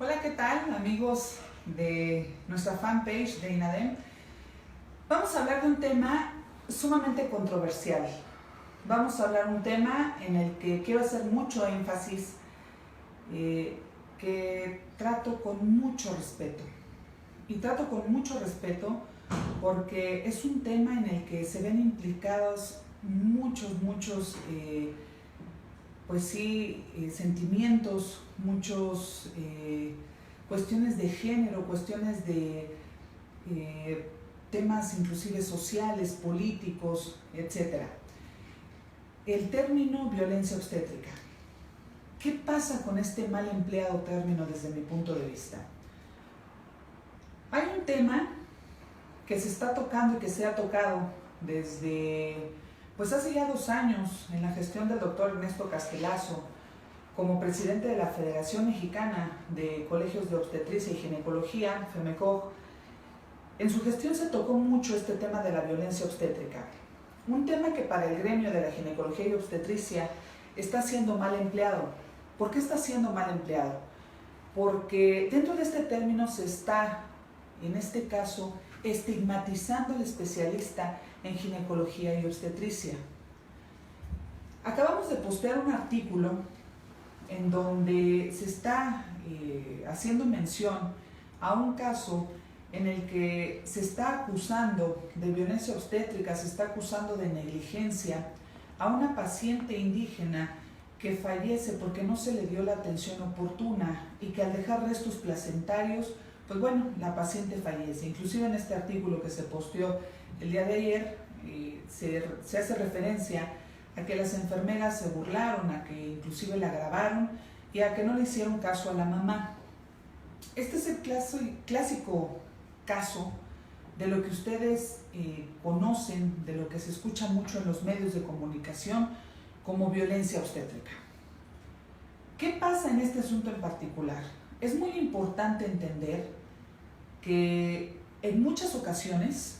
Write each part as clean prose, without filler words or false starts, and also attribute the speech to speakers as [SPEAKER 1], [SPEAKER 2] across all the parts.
[SPEAKER 1] Hola, ¿qué tal, amigos de nuestra fanpage de INADEM? Vamos a hablar de un tema sumamente controversial. Vamos a hablar de un tema en el que quiero hacer mucho énfasis, que trato con mucho respeto. Y trato con mucho respeto porque es un tema en el que se ven implicados muchos sentimientos, muchos cuestiones de género, cuestiones de temas inclusive sociales, políticos, etc. El término violencia obstétrica. ¿Qué pasa con este mal empleado término desde mi punto de vista? Hay un tema que se está tocando y que se ha tocado desde hace ya 2 años en la gestión del doctor Ernesto Castelazo como presidente de la Federación Mexicana de Colegios de Obstetricia y Ginecología, FEMECOG. En su gestión se tocó mucho este tema de la violencia obstétrica, un tema que para el gremio de la ginecología y obstetricia está siendo mal empleado. ¿Por qué está siendo mal empleado? Porque dentro de este término se está, en este caso, estigmatizando al especialista en ginecología y obstetricia. Acabamos de postear un artículo en donde se está haciendo mención a un caso en el que se está acusando de violencia obstétrica, se está acusando de negligencia a una paciente indígena que fallece porque no se le dio la atención oportuna y que al dejar restos placentarios, la paciente fallece. Inclusive en este artículo que se posteó el día de ayer, se hace referencia a que las enfermeras se burlaron, a que inclusive la grabaron y a que no le hicieron caso a la mamá. Este es el clásico caso de lo que ustedes conocen, de lo que se escucha mucho en los medios de comunicación como violencia obstétrica. ¿Qué pasa en este asunto en particular? Es muy importante entender que en muchas ocasiones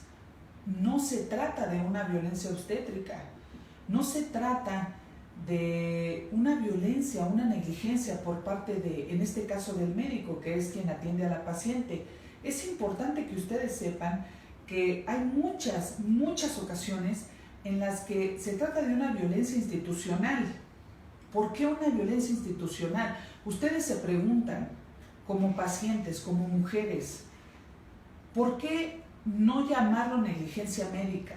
[SPEAKER 1] no se trata de una violencia obstétrica, no se trata de una violencia, una negligencia por parte de, en este caso, del médico, que es quien atiende a la paciente. Es importante que ustedes sepan que hay muchas ocasiones en las que se trata de una violencia institucional. ¿Por qué una violencia institucional? Ustedes se preguntan, como pacientes, como mujeres, ¿por qué no llamarlo negligencia médica?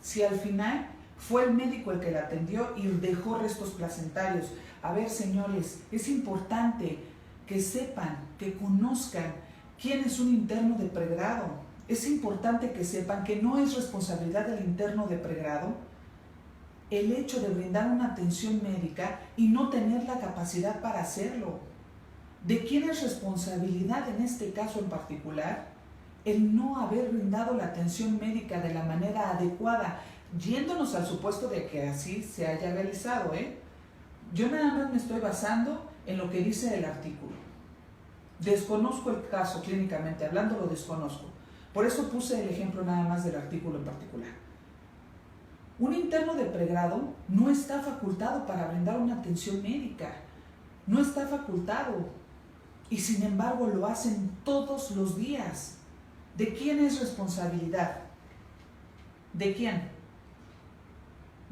[SPEAKER 1] Si al final fue el médico el que la atendió y dejó restos placentarios. A ver, señores, es importante que sepan, que conozcan quién es un interno de pregrado. Es importante que sepan que no es responsabilidad del interno de pregrado el hecho de brindar una atención médica y no tener la capacidad para hacerlo. ¿De quién es responsabilidad en este caso en particular? El no haber brindado la atención médica de la manera adecuada, yéndonos al supuesto de que así se haya realizado, Yo nada más me estoy basando en lo que dice el artículo. Desconozco el caso clínicamente hablando, lo desconozco. Por eso puse el ejemplo nada más del artículo en particular. Un interno de pregrado no está facultado para brindar una atención médica. No está facultado. Y sin embargo lo hacen todos los días. ¿De quién es responsabilidad? ¿De quién?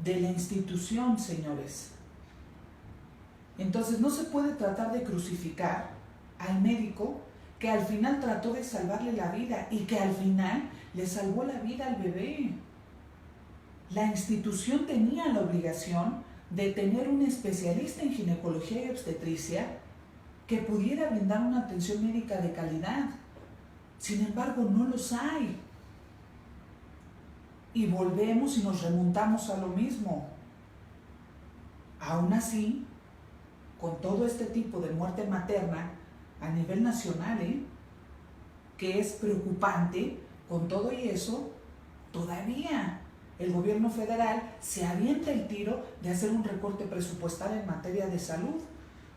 [SPEAKER 1] De la institución, señores. Entonces no se puede tratar de crucificar al médico que al final trató de salvarle la vida y que al final le salvó la vida al bebé. La institución tenía la obligación de tener un especialista en ginecología y obstetricia que pudiera brindar una atención médica de calidad. Sin embargo, no los hay. Y volvemos y nos remontamos a lo mismo. Aún así, con todo este tipo de muerte materna a nivel nacional, que es preocupante, con todo y eso, todavía el gobierno federal se avienta el tiro de hacer un recorte presupuestal en materia de salud,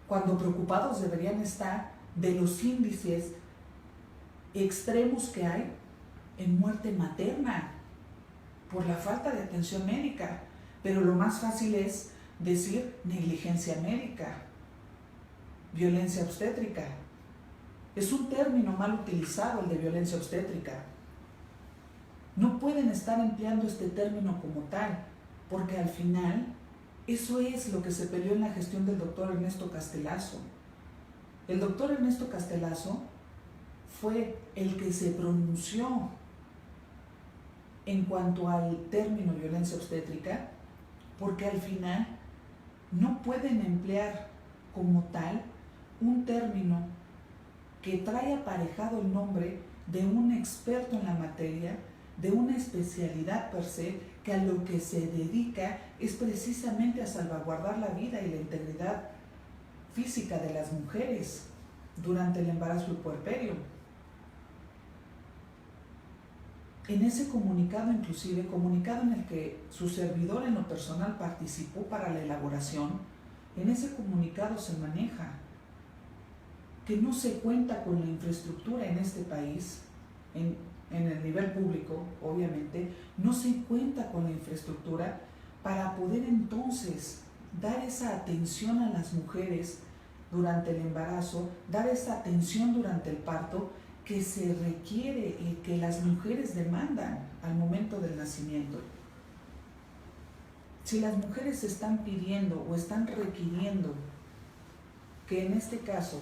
[SPEAKER 1] cuando preocupados deberían estar de los índices extremos que hay en muerte materna por la falta de atención médica. Pero lo más fácil es decir negligencia médica, violencia obstétrica. Es un término mal utilizado el de violencia obstétrica. No pueden estar empleando este término como tal, porque al final eso es lo que se peleó en la gestión del doctor Ernesto Castelazo. El doctor Ernesto Castelazo fue el que se pronunció en cuanto al término violencia obstétrica, porque al final no pueden emplear como tal un término que trae aparejado el nombre de un experto en la materia, de una especialidad per se, que a lo que se dedica es precisamente a salvaguardar la vida y la integridad física de las mujeres durante el embarazo y puerperio. En ese comunicado, inclusive, comunicado en el que su servidor en lo personal participó para la elaboración, en ese comunicado se maneja que no se cuenta con la infraestructura en este país, en el nivel público, obviamente, no se cuenta con la infraestructura para poder entonces dar esa atención a las mujeres durante el embarazo, dar esa atención durante el parto que se requiere y que las mujeres demandan al momento del nacimiento. Si las mujeres están pidiendo o están requiriendo que en este caso,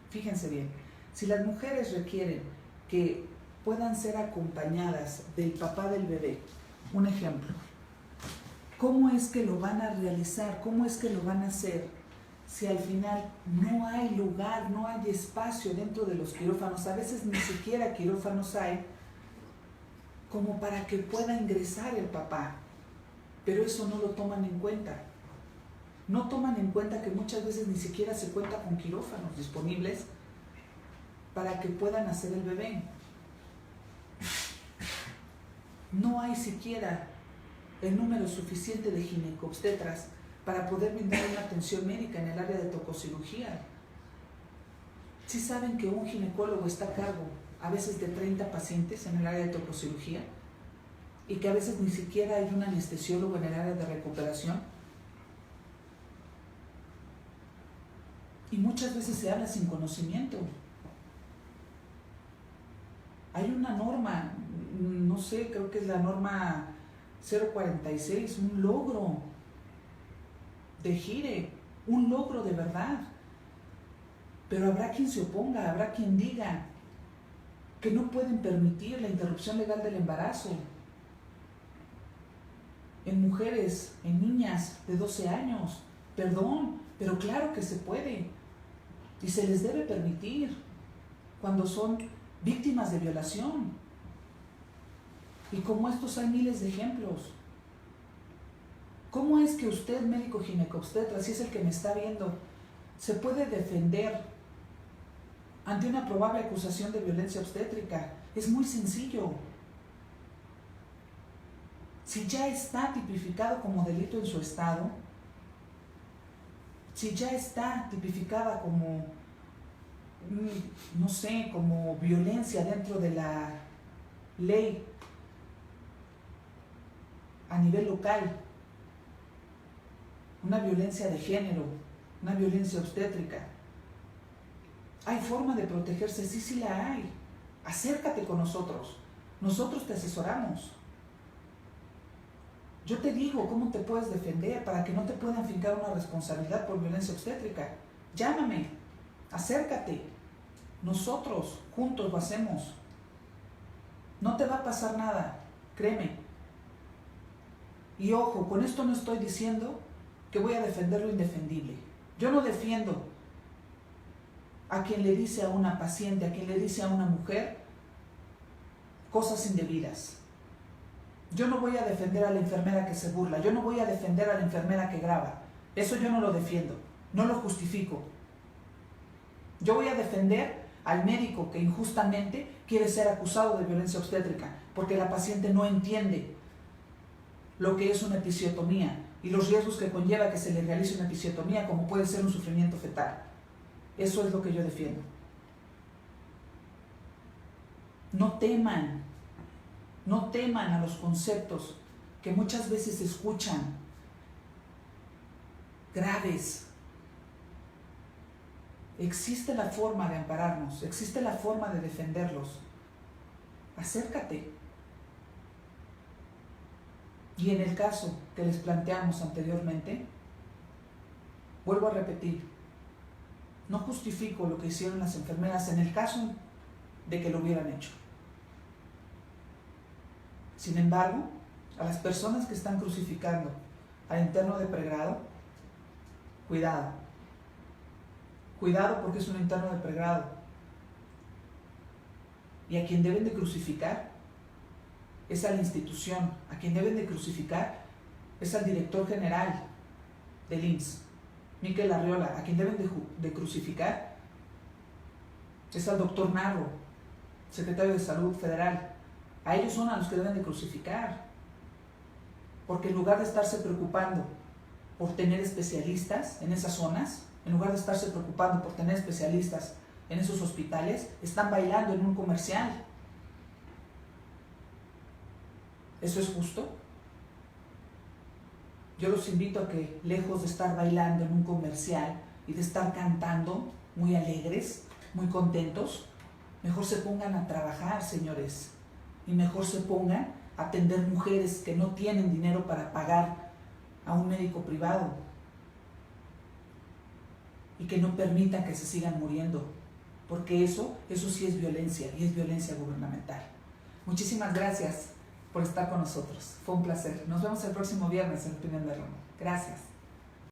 [SPEAKER 1] fíjense bien, si las mujeres requieren que puedan ser acompañadas del papá del bebé, un ejemplo, ¿cómo es que lo van a realizar? ¿Cómo es que lo van a hacer? Si al final no hay lugar, no hay espacio dentro de los quirófanos, a veces ni siquiera quirófanos hay, como para que pueda ingresar el papá, pero eso no lo toman en cuenta. No toman en cuenta que muchas veces ni siquiera se cuenta con quirófanos disponibles para que puedan hacer el bebé. No hay siquiera el número suficiente de ginecobstetras para poder brindar una atención médica en el área de tococirugía. ¿Sí saben que un ginecólogo está a cargo a veces de 30 pacientes en el área de tococirugía? Y que a veces ni siquiera hay un anestesiólogo en el área de recuperación. Y muchas veces se habla sin conocimiento. Hay una norma, no sé, creo que es la norma 046, un logro de gire, un logro de verdad. Pero habrá quien se oponga, habrá quien diga que no pueden permitir la interrupción legal del embarazo en mujeres, en niñas de 12 años. Perdón, pero claro que se puede y se les debe permitir cuando son víctimas de violación. Y como estos hay miles de ejemplos. ¿Cómo es que usted, médico ginecobstetra, si es el que me está viendo, se puede defender ante una probable acusación de violencia obstétrica? Es muy sencillo. Si ya está tipificado como delito en su estado, si ya está tipificada como, no sé, como violencia dentro de la ley a nivel local, una violencia de género, una violencia obstétrica, ¿hay forma de protegerse? Sí la hay. Acércate con nosotros. Nosotros te asesoramos. Yo te digo cómo te puedes defender para que no te puedan fincar una responsabilidad por violencia obstétrica. Llámame, acércate. Nosotros juntos lo hacemos. No te va a pasar nada, créeme. Y ojo, con esto no estoy diciendo que voy a defender lo indefendible. Yo no defiendo a quien le dice a una paciente, a quien le dice a una mujer cosas indebidas. Yo no voy a defender a la enfermera que se burla, yo no voy a defender a la enfermera que graba. Eso yo no lo defiendo, no lo justifico. Yo voy a defender al médico que injustamente quiere ser acusado de violencia obstétrica, porque la paciente no entiende lo que es una episiotomía y los riesgos que conlleva que se le realice una episiotomía, como puede ser un sufrimiento fetal. Eso es lo que yo defiendo. No teman a los conceptos que muchas veces se escuchan graves. Existe la forma de ampararnos, existe la forma de defenderlos. Acércate. Y en el caso que les planteamos anteriormente, vuelvo a repetir, no justifico lo que hicieron las enfermeras en el caso de que lo hubieran hecho. Sin embargo, a las personas que están crucificando al interno de pregrado, cuidado. Cuidado porque es un interno de pregrado. Y a quien deben de crucificar es a la institución. A quien deben de crucificar es al director general del IMSS, Miquel Arriola. A quien deben de crucificar es al doctor Narro, secretario de Salud Federal. A ellos son a los que deben de crucificar. Porque en lugar de estarse preocupando por tener especialistas en esas zonas, en lugar de estarse preocupando por tener especialistas en esos hospitales, están bailando en un comercial. ¿Eso es justo? Yo los invito a que, lejos de estar bailando en un comercial y de estar cantando muy alegres, muy contentos, mejor se pongan a trabajar, señores, y mejor se pongan a atender mujeres que no tienen dinero para pagar a un médico privado y que no permitan que se sigan muriendo, porque eso sí es violencia, y es violencia gubernamental. Muchísimas gracias por estar con nosotros. Fue un placer. Nos vemos el próximo viernes en Opinión de Romo. Gracias.